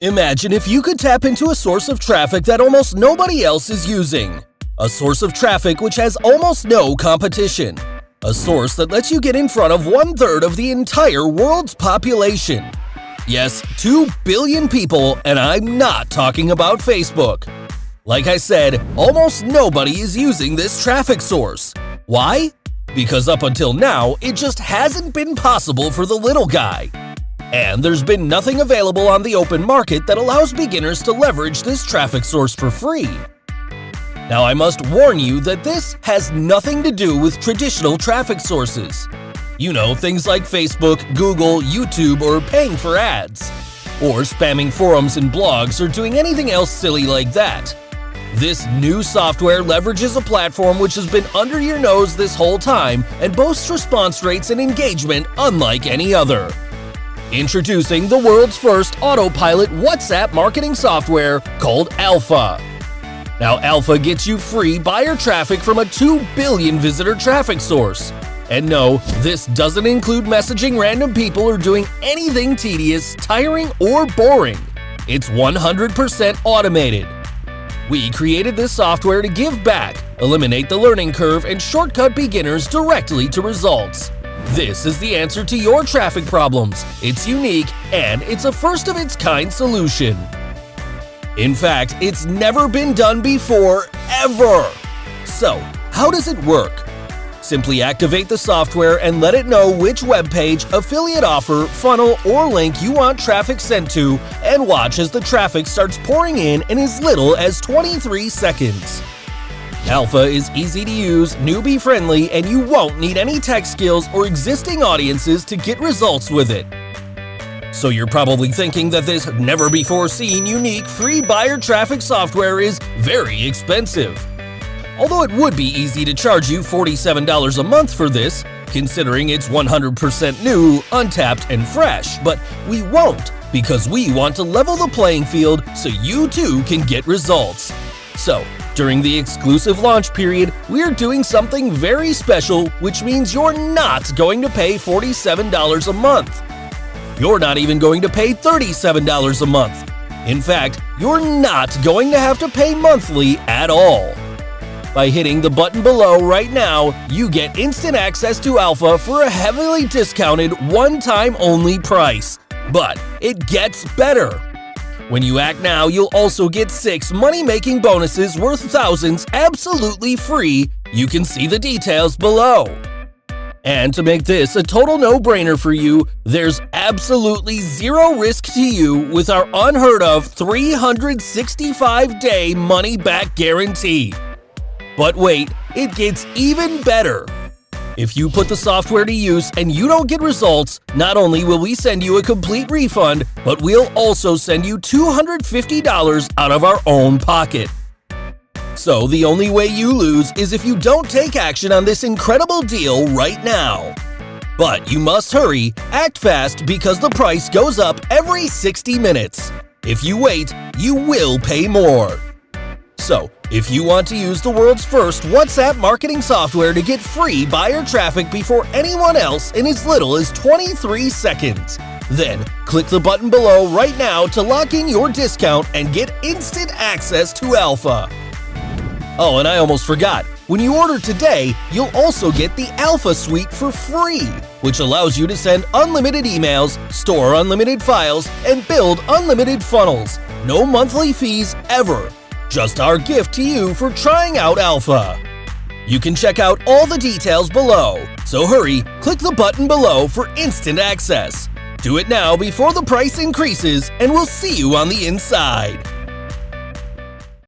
Imagine if you could tap into a source of traffic that almost nobody else is using. A source of traffic which has almost no competition. A source that lets you get in front of 1/3 of the entire world's population. Yes, 2 billion people, and I'm not talking about Facebook. Like I said, almost nobody is using this traffic source. Why? Because up until now, it just hasn't been possible for the little guy. And there's been nothing available on the open market that allows beginners to leverage this traffic source for free. Now, I must warn you that this has nothing to do with traditional traffic sources. You know, things like Facebook, Google, YouTube, or paying for ads. Or spamming forums and blogs or doing anything else silly like that. This new software leverages a platform which has been under your nose this whole time and boasts response rates and engagement unlike any other. Introducing the world's first autopilot WhatsApp marketing software called Alpha. Now, Alpha gets you free buyer traffic from a 2 billion visitor traffic source. And no, this doesn't include messaging random people or doing anything tedious, tiring, or boring. It's 100% automated. We created this software to give back, eliminate the learning curve, and shortcut beginners directly to results. This is the answer to your traffic problems. It's unique, and it's a first-of-its-kind solution. In fact, it's never been done before, ever! So, how does it work? Simply activate the software and let it know which web page, affiliate offer, funnel, or link you want traffic sent to, and watch as the traffic starts pouring in as little as 23 seconds. Alpha is easy to use, newbie-friendly, and you won't need any tech skills or existing audiences to get results with it. So you're probably thinking that this never-before-seen, unique, free buyer traffic software is very expensive. Although it would be easy to charge you $47 a month for this, considering it's 100% new, untapped, and fresh, but we won't because we want to level the playing field so you too can get results. So, during the exclusive launch period, we're doing something very special, which means you're not going to pay $47 a month. You're not even going to pay $37 a month. In fact, you're not going to have to pay monthly at all. By hitting the button below right now, you get instant access to Alpha for a heavily discounted, one-time only price. But it gets better. When you act now, you'll also get 6 money-making bonuses worth thousands absolutely free. You can see the details below. And to make this a total no-brainer for you, there's absolutely zero risk to you with our unheard-of 365-day money-back guarantee. But wait, it gets even better. If you put the software to use and you don't get results, not only will we send you a complete refund, but we'll also send you $250 out of our own pocket. So the only way you lose is if you don't take action on this incredible deal right now. But you must hurry, act fast because the price goes up every 60 minutes. If you wait, you will pay more. So, if you want to use the world's first WhatsApp marketing software to get free buyer traffic before anyone else in as little as 23 seconds, then click the button below right now to lock in your discount and get instant access to Alpha. Oh, and I almost forgot. When you order today, you'll also get the Alpha Suite for free, which allows you to send unlimited emails, store unlimited files, and build unlimited funnels. No monthly fees ever. Just our gift to you for trying out Alpha. You can check out all the details below, so hurry, click the button below for instant access. Do it now before the price increases, and we'll see you on the inside.